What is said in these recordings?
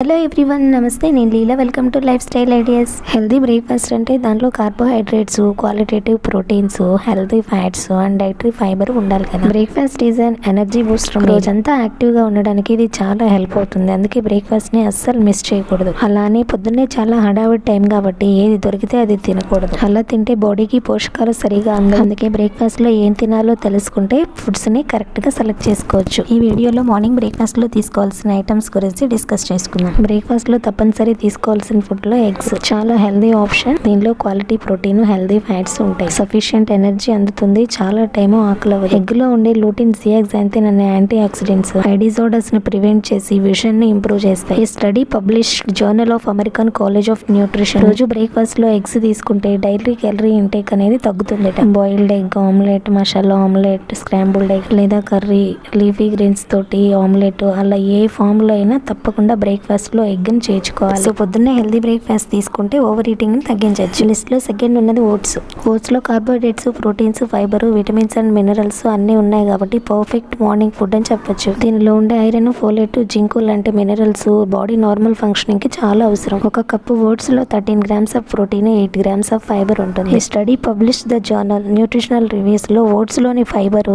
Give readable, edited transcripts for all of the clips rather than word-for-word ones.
Hello everyone, నమస్తే. నేను Leela. Welcome to life style ideas. Healthy breakfast అంటే దాంట్లో carbohydrates, qualitative proteins, healthy fats and dietary fibre ఉండాలి కదా. Breakfast is an energy booster. రోజంతా యాక్టివ్గా ఉండడానికి ఇది చాలా హెల్ప్ అవుతుంది. అందుకే బ్రేక్ఫాస్ట్ని అస్సలు మిస్ చేయకూడదు. అలానే పొద్దున్నే చాలా హడావిడి టైం కాబట్టి ఏది దొరికితే అది తినకూడదు. అలా తింటే బాడీకి పోషకాలు సరిగా అందవు. అందుకే బ్రేక్ఫాస్ట్లో ఏం తినాలో తెలుసుకుంటే ఫుడ్స్ని కరెక్ట్గా సెలెక్ట్ చేసుకోవచ్చు. ఈ వీడియోలో మార్నింగ్ బ్రేక్ఫాస్ట్లో తీసుకోవాల్సిన ఐటమ్స్ గురించి డిస్కస్ చేసుకుందాం. బ్రేక్ఫాస్ట్ లో తప్పనిసరి తీసుకోవాల్సిన ఫుడ్ లో ఎగ్స్ చాలా హెల్దీ ఆప్షన్. దీనిలో క్వాలిటీ ప్రోటీన్, హెల్దీ ఫ్యాట్స్ ఉంటాయి. సఫిషియంట్ ఎనర్జీ అందుతుంది. చాలా టైం ఆకలవదు. ఎగ్ లో ఉండే లూటిన్, జియాక్సాంథిన్ అనే యాంటీ ఆక్సిడెంట్స్ ఐ డిజార్డర్స్ ని ప్రివెంట్ చేసి విజన్ ని ఇంప్రూవ్ చేస్తాయి. ఈ study published journal of American college of nutrition. రోజు బ్రేక్ఫాస్ట్ లో ఎగ్స్ తీసుకుంటే డైలీ క్యాలరీ ఇంటేక్ అనేది తగ్గుతుంది. Boiled egg omelette, masala omelette, scrambled egg లేదా కర్రీ, లీఫీ గ్రీన్స్ తోటి ఆమ్లెట్, అలా ఏ ఫామ్ లో అయినా తప్పకుండా బ్రేక్ఫాస్ట్ లో ఎగ్ ని చేర్చుకోవాలి. సో పొద్దున్నే హెల్దీ బ్రేక్ఫాస్ట్ తీసుకుంటే ఓవర్ ఈటింగ్ ని తగ్గించవచ్చు. లిస్ట్ లో సెకండ్ ఉన్నది ఓట్స్. ఓట్స్ లో carbohydrates, proteins, fibre, vitamins and minerals అన్ని ఉన్నాయి కాబట్టి పర్ఫెక్ట్ మార్నింగ్ ఫుడ్ అని చెప్పొచ్చు. దీనిలో ఉండే ఐరన్, ఫోలేట్, జింక్ లాంటి మినరల్స్ బాడీ నార్మల్ ఫంక్షనింగ్ కి చాలా అవసరం. ఒక కప్పు ఓట్స్ లో 13 grams of protein, 8 grams of fibre ఉంటుంది. ఈ study publish the journal nutritional reviews లో ఓట్స్ లోని ఫైబర్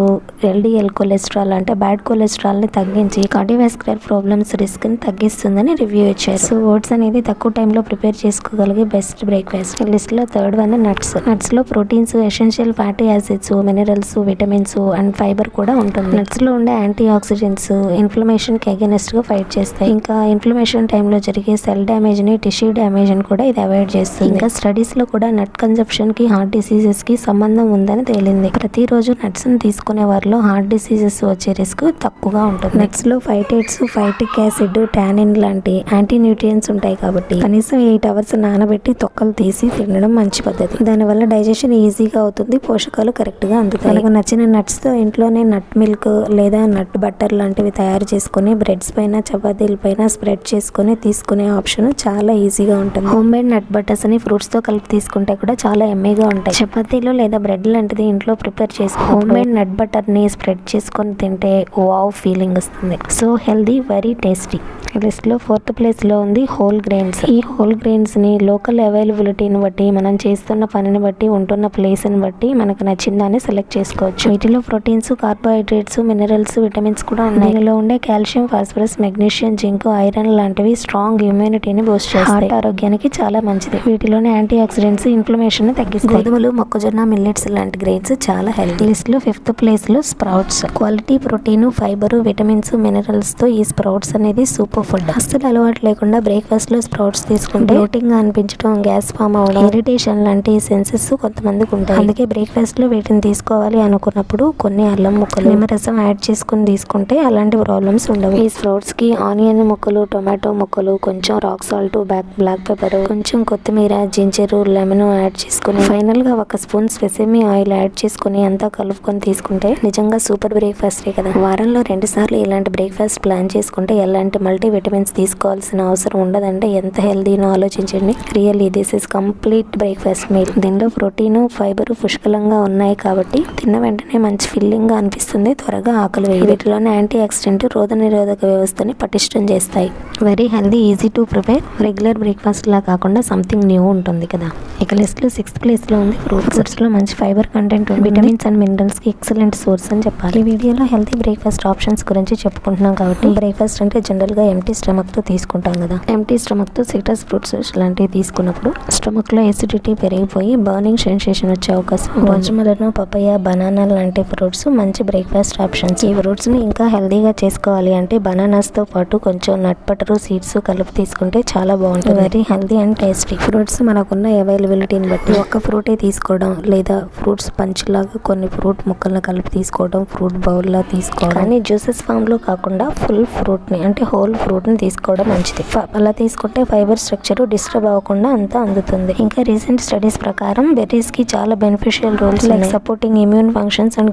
ఎల్డిఎల్ కొలెస్ట్రాల్ అంటే బ్యాడ్ కొలెస్ట్రాల్ ని తగ్గించి కార్డియోవాస్కులర్ ప్రాబ్లమ్స్ రిస్క్ ని తగ్గిస్తుందని రివ్యూ ఇచ్చారు. సో ఓట్స్ అనేది తక్కువ టైంలో ప్రిపేర్ చేసుకోగలిగే బెస్ట్ బ్రేక్ఫాస్ట్. లిస్ట్ లో థర్డ్ వన్ నట్స్. నట్స్ లో proteins, essential fatty acids, minerals, vitamins and fibre కూడా ఉంటుంది. నట్స్ లో ఉండే యాంటీ ఆక్సిడెంట్స్ ఇన్ఫ్లమేషన్ కి అగెనిస్ట్ గా ఫైట్ చేస్తాయి. ఇంకా ఇన్ఫ్లమేషన్ టైంలో జరిగే సెల్ డ్యామేజ్ ని, టిష్యూ డ్యామేజ్ ని కూడా ఇది అవాయిడ్ చేస్తుంది. ఇంకా స్టడీస్ లో కూడా నట్ కన్సంప్షన్ కి హార్ట్ డిసీజెస్ కి సంబంధం ఉందని తేలింది. ప్రతిరోజు నట్స్ ని తీసుకునే వారిలో హార్ట్ డిసీజెస్ వచ్చే రిస్క్ తక్కువగా ఉంటుంది. నట్స్ లో ఫైటేట్స్, ఫైటిక్ యాసిడ్, టానిన్ లాంటి యాంటీ న్యూట్రియన్స్ ఉంటాయి కాబట్టి కనీసం 8 hours నానబెట్టి తొక్కలు తీసి తినడం మంచి పద్ధతి. దానివల్ల డైజెషన్ ఈజీగా అవుతుంది, పోషకాలు కరెక్ట్ గా అందుతాయి. మనకు నచ్చిన నట్స్ తో ఇంట్లోనే నట్ మిల్క్ లేదా నట్ బటర్ లాంటివి తయారు చేసుకుని బ్రెడ్స్ పైన, చపాతీల పైన స్ప్రెడ్ చేసుకుని తీసుకునే ఆప్షన్ చాలా ఈజీగా ఉంటుంది. హోమ్ మేడ్ నట్ బటర్స్ అని ఫ్రూట్స్ తో కలిపి తీసుకుంటే కూడా చాలా ఎమ్మీగా ఉంటాయి. చపాతీలు లేదా బ్రెడ్ లాంటిది ఇంట్లో ప్రిపేర్ చేసుకుని హోమ్ మేడ్ నట్ బటర్ ని స్ప్రెడ్ చేసుకొని తింటే వావ్ ఫీలింగ్ వస్తుంది. So healthy, very tasty. List లో 4th place లో ఉంది హోల్ గ్రెయిన్స్. ఈ హోల్ గ్రెయిన్స్ ని లోకల్ అవైలబిలిటీని బట్టి, మనం చేస్తున్న పనిని బట్టి, ఉంటున్న ప్లేస్ ని బట్టి మనకు నచ్చిన దాన్ని సెలెక్ట్ చేసుకోవచ్చు. వీటిలో ప్రోటీన్స్, కార్బోహైడ్రేట్స్, మినరల్స్, విటమిన్స్ కూడా ఉన్నాయి. దీనిలో ఉండే calcium, phosphorus, magnesium, zinc, iron లాంటివి స్ట్రాంగ్ ఇమ్యూనిటీని బూస్ట్ చేస్తాయి. హార్ట్ ఆరోగ్యానికి చాలా మంచిది. వీటిలోని యాంటీ ఆక్సిడెంట్స్ ఇన్ఫ్లమేషన్ ని తగ్గిస్తాయి. గోధుమలు, మొక్కజొన్న, మిల్లెట్స్ లాంటి గ్రెయిన్స్ చాలా హెల్తీ. లిస్ట్ లో 5th place లో sprouts. Quality protein, fibre, vitamins, minerals తో ఈ స్ప్రౌట్స్ అనేది సూపర్ ఫుడ్. అస్సలు అలవాటు లేకుండా బ్రేక్ఫాస్ట్ లో స్ప్రౌట్స్ తీసుకుంటే బ్లోటింగ్ గా అనిపించడం, గ్యాస్ ఫామ్ అవడం, ఇరిటేషన్ లాంటి సెన్సెస్ కొంతమందికి ఉంటాయి. అందుకే బ్రేక్ఫాస్ట్ లో వీటిని తీసుకోవాలి అనుకున్నప్పుడు కొన్ని అల్లం ముక్కలు, నిమ్మరసం యాడ్ చేసుకుని తీసుకుంటే అలాంటి ప్రాబ్లమ్స్ ఉండవు. ఈ స్ప్రౌట్స్ కి ఆనియన్ ముక్కలు, టొమాటో ముక్కలు, కొంచెం రాక్ సాల్ట్, బ్లాక్ పెప్పర్, కొంచెం కొత్తిమీర, జింజర్, లెమన్ యాడ్ చేసుకుని ఫైనల్ గా 1 spoon సెసమి ఆయిల్ యాడ్ చేసుకుని అంతా కలుపుకొని తీసుకుంటే నిజంగా సూపర్ బ్రేక్ఫాస్ట్ కదా. వారంలో 2 సార్లు ఇలాంటి బ్రేక్ఫాస్ట్ ప్లాన్ చేసుకుంటే ఎలాంటి మల్టీ విటమిన్స్ తీసుకోవాల్సిన అవసరం ఉండదంటే ఎంత హెల్దీనో ఆలోచించండి. Really this is complete breakfast meal. దీనిలో ప్రోటీన్, ఫైబర్ పుష్కలంగా ఉన్నాయి కాబట్టి తిన్న వెంటనే మంచి ఫిల్లింగ్ గా అనిపిస్తుంది, త్వరగా ఆకలి వేయదు. వీటిలోని యాంటీ ఆక్సిడెంట్ రోగ నిరోధక వ్యవస్థని పటిష్టం చేస్తాయి. Very healthy, easy to prepare. Regular breakfast లా కాకుండా సంథింగ్ న్యూ ఉంటుంది కదా. ఇక లిస్ట్ లో 6th place లో ఉంది ఫ్రూట్స్ లో మంచి fibre content, vitamins and minerals కి ఎక్సలెంట్ సోర్స్ అని చెప్పాలి. ఈ వీడియోలో హెల్తీ బ్రేక్ఫాస్ట్ ఆప్షన్స్ గురించి చెప్పుకుంటున్నాం కాబట్టి బ్రేక్ఫాస్ట్ అంటే జనరల్ గా ఎంటీ స్టమక్ తో తీసుకుంటాం కదా. ఎంటీ స్టమక్ తో సిట్రస్ ఫ్రూట్స్ లాంటివి తీసుకున్నప్పుడు స్టమక్ లో ఎసిడిటీ పెరిగిపోయి బర్నింగ్ సెన్సేషన్ వచ్చే అవకాశం. వాటర్మెలన్, పపాయ, బనానా లాంటి ఫ్రూట్స్ మంచి బ్రేక్ఫాస్ట్ ఆప్షన్స్. ఈ ఫ్రూట్స్ ని ఇంకా హెల్దీగా చేసుకోవాలి అంటే బనానాస్ తో పాటు కొంచెం నట్ బటర్, సీడ్స్ కలిపి తీసుకుంటే చాలా బాగుంటుంది. Very healthy and tasty. Fruits మనకున్న అవైలబిలిటీని బట్టి ఒక్క ఫ్రూటే తీసుకోవడం లేదా ఫ్రూట్స్ పంచ్ లాగా కొన్ని ఫ్రూట్ ముక్కలను కలిపి తీసుకోవడం, ఫ్రూట్ బౌల్ లా తీసుకోవడం, కానీ జ్యూసెస్ ఫామ్ లో కాకుండా ఫుల్ ఫ్రూట్ ని అంటే హోల్ ఫ్రూట్ ని తీసుకోవడం మంచిది. అలా తీసుకుంటే ఫైబర్ స్ట్రక్చర్ డిస్టర్బ్ అవ్వకుండా అంతా అందుతుంది. ఇంకా రీసెంట్ స్టడీస్ ప్రకారం బెర్రీస్ కి చాలా beneficial roles like supporting immune functions and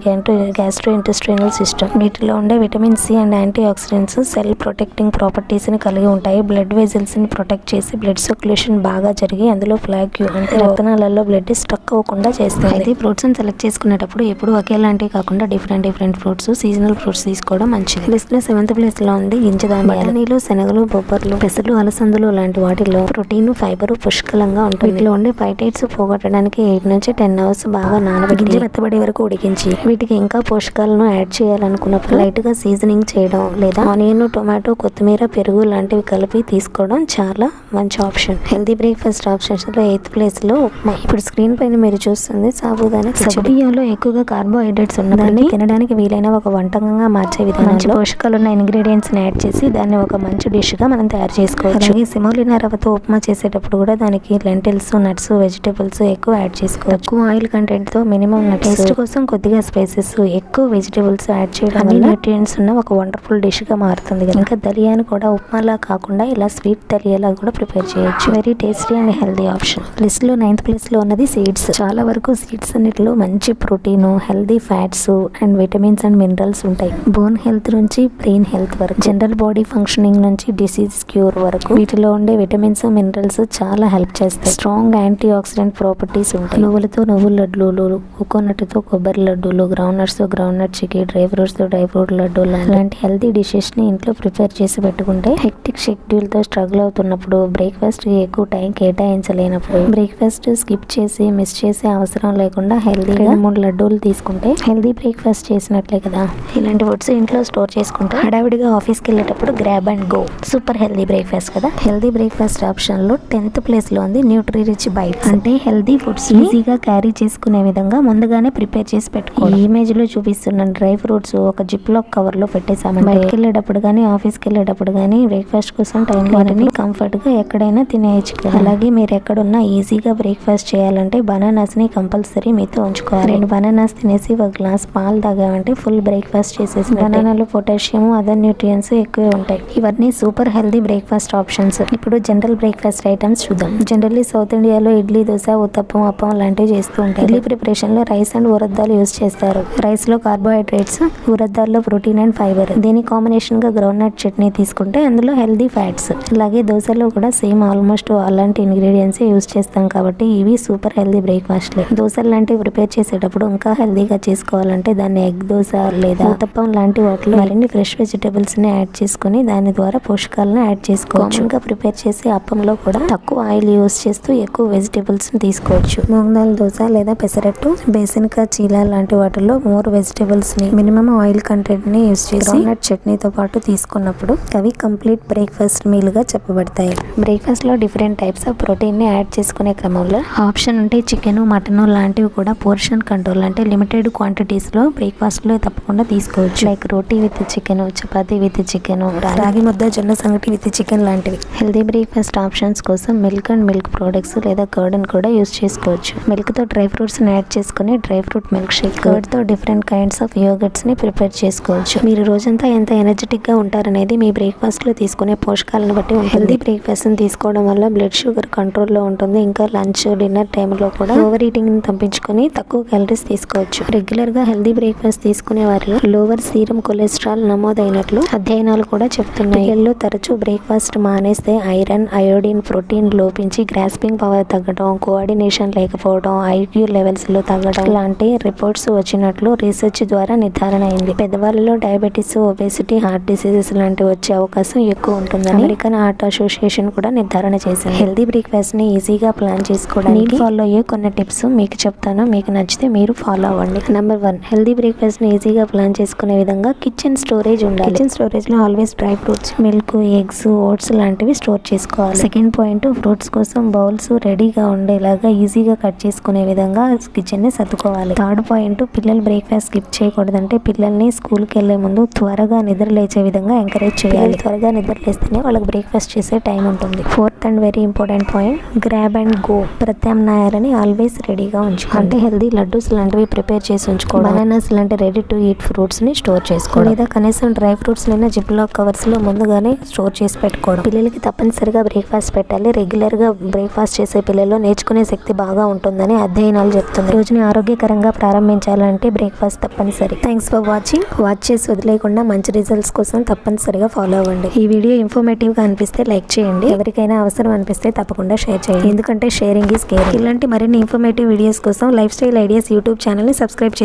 gastrointestinal system. వీటిలో ఉండే vitamin C and antioxidants cell protecting properties ని కలిగి ఉంటాయి. బ్లడ్ వెజల్స్ ని ప్రొటెక్ట్ చేసి బ్లడ్ సర్క్యులేషన్ బాగా జరిగి అందులో ఫ్లాగ్ అయితే రక్తనాళాల్లో బ్లడ్ స్ట్రక్ అవ్వకుండా చేస్తుంది. అయితే ఫ్రూట్స్ సెలెక్ట్ చేసుకునేటప్పుడు ఎప్పుడు ఒకేలాంటివి కాకుండా డిఫరెంట్ ఫ్రూట్స్, సీజనల్ ఫ్రూట్స్ తీసుకోవడం మంచిది. లిస్ట్ లో 7th ప్లేస్ లో ఉంది గింజధాన్యాలు. బఠానీలు, శనగలు, బొబ్బర్లు, పెసలు, అలసందులు లాంటి వాటిల్లో ప్రోటీన్, ఫైబర్ పుష్కలంగా ఉంటుంది. వీటిలో ఉండే ఫైటైట్స్ పోగొట్టడానికి 8 నుంచి 10 అవర్స్ బాగా నానబెట్టి గింజ మెత్తబడే వరకు ఉడికించి వీటికి ఇంకా పోషకాలను యాడ్ చేయాలనుకున్నప్పుడు లైట్ గా సీజనింగ్ చేయడం లేదా ఆనియన్, టొమాటో, కొత్తిమీర, పెరుగు లాంటివి కలిపి తీసుకోవడం చాలా మంచి ఆప్షన్. హెల్దీ బ్రేక్ఫాస్ట్ ఆప్షన్స్ లో 8th ప్లేస్ లో ఉప్మా. ఇప్పుడు స్క్రీన్ పైన మీరు చూస్తుంది సాబుదానా కిచడి. బియ్యంలో ఎక్కువగా కార్బోహైడ్రేట్స్ ఉన్నదాన్ని తినడానికి వీలైన ఒక వంటకంగా మార్చే విధానం మంచి పోషకాలు ఉన్న ఇంగ్రీడియంట్స్ ని యాడ్ చేసి దాన్ని ఒక మంచి డిష్ గా మనం తయారు చేసుకోవచ్చు. అలాగే సెమోలినా రవ్వతో ఉప్మా చేసేటప్పుడు కూడా దానికి లెంటిల్స్, నట్స్, వెజిటబుల్స్ ఎక్కువ యాడ్ చేసుకోవచ్చు. ఎక్కువ ఆయిల్ కంటెంట్ తో మినిమం టేస్ట్ కోసం కొద్దిగా స్పైసెస్, ఎక్కువ వెజిటబుల్స్ యాడ్ చేయడం వల్ల న్యూట్రియంట్స్ ఉన్న ఒక వండర్ఫుల్ డిష్ గా మారుతుంది. ఇంకా దలియాని కూడా ఉప్మాలా కాకుండా ఇలా స్వీట్ దలియాలా కూడా ప్రిపేర్ చేయొచ్చు. Very tasty and healthy option. List లో 9th ప్లేస్ లో ఉన్నది సీడ్స్. చాలా వరకు సీడ్స్ అన్నిటిలో మంచి protein, healthy fats and vitamins and minerals ఉంటాయి. బోన్ హెల్త్ నుంచి బ్రెయిన్ హెల్త్ వరకు, జనరల్ బాడీ ఫంక్షనింగ్ నుంచి డిసీజ్ క్యూర్ వరకు వీటిలో ఉండే విటమిన్స్, మినరల్స్ చాలా హెల్ప్ చేస్తాయి. స్ట్రాంగ్ యాంటీ ఆక్సిడెంట్ ప్రాపర్టీస్ ఉంటాయి. నువ్వులతో నువ్వుల లడ్డూలు, కోకోనట్ తో కొబ్బరి లడ్డూలు, గ్రౌండ్ నట్స్ తో groundnut chikki, dry fruits తో డ్రై ఫ్రూట్ లడ్డూలు లాంటి హెల్తీ డిషెస్ ని ఇంట్లో ప్రిపేర్ చేసి పెట్టుకుంటే హెక్టిక్ షెడ్యూల్ తో స్ట్రగుల్ అవుతున్నప్పుడు, బ్రేక్ఫాస్ట్ కి ఎక్కువ టైం కేటాయించలేనప్పుడు, బ్రేక్ఫాస్ట్ స్కిప్ చేసి మిస్ చేసే అవసరం లేకుండా హెల్దీగా 3 లడ్డూలు తీసుకుంటే హెల్దీ బ్రేక్ఫాస్ట్ చేసినట్లే కదా. ఇలాంటి ఫుడ్స్ ఇంట్లో స్టోర్ చేసుకుంటే హడావిడిగా ఆఫీస్కి వెళ్ళేటప్పుడు grab and go. Super healthy breakfast కదా. హెల్దీ బ్రేక్ఫాస్ట్ ఆప్షన్ లో 10th ప్లేస్ లో ఉంది న్యూట్రీ రిచ్ బైట్స్. అంటే హెల్దీ ఫుడ్స్ ఈజీగా క్యారీ చేసుకునే విధంగా ముందుగానే ప్రిపేర్ చేసి పెట్టుకోవాలి. ఈ ఇమేజ్ లో చూపిస్తున్న డ్రై ఫ్రూట్స్ ఒక జిప్ లాక్ కవర్ లో పెట్టేసామంటే బయటకు వెళ్ళేటప్పుడు కానీ ఆఫీస్కి వెళ్ళేటప్పుడు కానీ బ్రేక్ఫాస్ట్ కోసం టైం లేదని కంఫర్ట్ గా ఎక్కడైనా తినేయచ్చు. అలాగే మీరు ఎక్కడున్నా ఈజీగా బ్రేక్ఫాస్ట్ చేయాలంటే బనానాస్ ని కంపల్సరీ మీతో ఉంచుకోవాలి. 2 బనానాస్ తినేసి ఒక గ్లాస్ పాలు తాగామంటే ఫుల్ బ్రేక్ఫాస్ట్ చేసేసి. బనానాలో పొటాషియం, అదర్ న్యూట్రియన్స్ ఎక్కువే ఉంటాయి. ఇవన్నీ సూపర్ హెల్దీ బ్రేక్ఫాస్ట్ ఆప్షన్స్. ఇప్పుడు జనరల్ బ్రేక్ఫాస్ట్ ఐటమ్స్ చూద్దాం. జనరల్లీ సౌత్ ఇండియాలో ఇడ్లీ, దోశ, ఉత్తప్పం, అప్పం లాంటివి చేస్తూ ఉంటారు. ఇడ్లీ ప్రిపరేషన్ లో రైస్ అండ్ ఉరద్దాలు యూజ్ చేస్తారు. రైస్ లో కార్బోహైడ్రేట్స్, ఉరద్దాల్లో ప్రోటీన్ అండ్ ఫైబర్. దీని కాంబినేషన్ గా గ్రౌండ్ నట్ చట్నీ తీసుకుంటే అందులో హెల్దీ ఫ్యాట్స్. అలాగే దోశలో కూడా సేమ్ ఆల్మోస్ట్ అలాంటి ఇంగ్రీడియంట్స్ యూజ్ చేస్తాం కాబట్టి ఇవి సూపర్ హెల్దీ బ్రేక్ఫాస్ట్లే. దోశలు లాంటివి ప్రిపేర్ చేసేటప్పుడు ఇంకా హెల్దీగా చేసుకోవాలంటే దాన్ని ఎగ్ దోశ లేదా ఉత్తప్పం లాంటి వాటిలో మరిన్ని ఫ్రెష్ వెజిటబుల్స్ ని యాడ్ చేసుకుని దాని ద్వారా పోషకాలను యాడ్ చేసుకోవచ్చు. ఇంకా ప్రిపేర్ చేసే అప్పంలో కూడా తక్కువ ఆయిల్ యూజ్ చేస్తూ ఎక్కువ వెజిటబుల్స్ ని తీసుకోవచ్చు. మూంగ్ దాల్ దోశ లేదా పెసరట్టు, బేసిన్కా, చీలా లాంటి వాటిలో మోర్ వెజిటబుల్స్ ని, మినిమం ఆయిల్ కంటెంట్ ని యూజ్ చేసి గ్రౌండ్నట్ చట్నీతో పాటు తీసుకున్నప్పుడు అవి కంప్లీట్ బ్రేక్ఫాస్ట్ మీల్ గా చెప్పబడతాయి. బ్రేక్ఫాస్ట్ లో డిఫరెంట్ టైప్స్ ఆఫ్ ప్రోటీన్ ని యాడ్ చేసుకునే క్రమంలో ఆప్షన్ ఉంటే చికెన్, మటన్ లాంటివి కూడా పోర్షన్ కంట్రోల్ అంటే లిమిటెడ్ క్వాంటిటీస్ లో బ్రేక్ఫాస్ట్ లో తప్పకుండా తీసుకోవచ్చు. Like roti with chicken, chapati with chicken, రాగి ముద్ద, జొన్న సంగటి విత్ చికెన్ లాంటివి. హెల్దీ బ్రేక్ఫాస్ట్ ఆప్షన్స్ కోసం మిల్క్ అండ్ మిల్క్ ప్రొడక్ట్స్ లేదా కర్డ్ కూడా యూజ్ చేసుకోవచ్చు. మిల్క్ తో డ్రై ఫ్రూట్స్ ని యాడ్ చేసుకుని dry fruit milk shake, curd తో డిఫరెంట్ కైండ్స్ ఆఫ్ యోగర్ట్స్ ని ప్రిపేర్ చేసుకోవచ్చు. మీరు రోజంతా ఎంత ఎనర్జెటిక్ గా ఉంటారనేది మీ బ్రేక్ఫాస్ట్ లో తీసుకునే పోషకాలను బట్టి ఉంటుంది. హెల్దీ బ్రేక్ఫాస్ట్ ని తీసుకోవడం వల్ల బ్లడ్ షుగర్ కంట్రోల్ లో ఉంటుంది. ఇంకా లంచ్, డిన్నర్ టైంలో కూడా ఓవర్ ఈటింగ్ ని తప్పించుకొని తక్కువ క్యాలరీస్ తీసుకోవచ్చు. రెగ్యులర్ గా హెల్దీ బ్రేక్ఫాస్ట్ తీసుకునే వారిలో లోవర్ సీరం కొలెస్ట్రాల్ నమోదైనట్లు అధ్యయనాలు కూడా చెప్తున్నాయి. పిల్లల్లో తరచూ బ్రేక్ఫాస్ట్ మానేస్తే ఐరన్, అయోడిన్, ప్రోటీన్ లోపించి గ్రాస్పింగ్ పవర్ తగ్గడం, కోఆర్డినేషన్ లేకపోవడం, ఐక్యూ లెవెల్స్ లో తగ్గడం లాంటి రిపోర్ట్స్ వచ్చినట్లు రీసెర్చ్ ద్వారా నిర్ధారణ అయింది. పెద్దవాళ్ళలో డయాబెటీస్, ఒబేసిటీ, హార్ట్ డిసీజెస్ లాంటివి వచ్చే అవకాశం ఎక్కువ ఉంటుందని అమెరికన్ హార్ట్ అసోసియేషన్ కూడా నిర్ధారణ చేసింది. హెల్దీ బ్రేక్ఫాస్ట్ ని ఈజీగా ప్లాన్ చేసుకోవడానికి ఫాలో అయ్యే కొన్ని టిప్స్ మీకు చెప్తాను. మీకు నచ్చితే మీరు ఫాలో అవ్వండి. నెంబర్ 1, హెల్దీ బ్రేక్ఫాస్ట్ ని ఈజీగా ప్లాన్ చేసుకునే విధంగా కిచెన్ స్టోరేజ్ ఉండాలి. కిచెన్ స్టోరేజ్ లో always dry fruits, milk, eggs, oats లాంటివి స్టోర్ చేసుకోవాలి. సెకండ్ పాయింట్, ఫ్రూట్స్ కోసం బౌల్స్ రెడీగా ఉండేలాగా ఈజీగా కట్ చేసుకునే విధంగా కిచెన్ ని సర్దుకోవాలి. థర్డ్ పాయింట్, పిల్లలు బ్రేక్ఫాస్ట్ స్కిప్ చేయకూడదంటే పిల్లల్ని స్కూల్ కి వెళ్లే ముందు త్వరగా నిద్ర లేచే విధంగా ఎంకరేజ్ చేయాలి. త్వరగా నిద్ర లేస్తేనే వాళ్ళకి బ్రేక్ఫాస్ట్ చేసే టైం ఉంటుంది. Fourth and very important point, grab and go ప్రత్యామ్నాయాలని ఆల్వేస్ రెడీగా ఉంచుకోవాలి. అంటే హెల్దీ లడ్డూస్ లాంటివి ప్రిపేర్ చేసి ఉంచుకోవాలి. బనానాస్ లాంటి రెడీ టు ఈట్ ఫ్రూట్స్ ని స్టోర్ చేసుకోవాలి. లేదా కనీసం డ్రై ఫ్రూట్స్ లేదా జిప్ లాక్ కవర్స్ లో ముందుగానే స్టోర్ చేసి పెట్టుకోవడం. పిల్లలకి తప్పనిసరిగా బ్రేక్ఫాస్ట్ పెట్టాలి. రెగ్యులర్ గా బ్రేక్ఫాస్ట్ చేసే పిల్లల్లో నేర్చుకునే శక్తి బాగా ఉంటుందని అధ్యయనాలు చెప్తున్నాయి. రోజుని ఆరోగ్యకరంగా ప్రారంభించాలంటే బ్రేక్ఫాస్ట్ తప్పనిసరి. Thanks for watching. వాచ్ చేసి వదిలేయకుండా మంచి రిజల్ట్స్ కోసం తప్పనిసరిగా ఫాలో అవ్వండి. ఈ వీడియో ఇన్ఫర్మేటివ్ గా అనిపిస్తే లైక్ చేయండి. ఎవరికైనా అవసరం అనిపిస్తే తప్పకుండా షేర్ చేయండి. ఎందుకంటే షేరింగ్ ఈస్ కేరింగ్. ఇలాంటి మరిన్ని ఇన్ఫర్మేటివ్ వీడియోస్ కోసం లైఫ్ స్టైల్ ఐడియాస్ యూట్యూబ్ ఛానల్ని సబ్స్క్రైబ్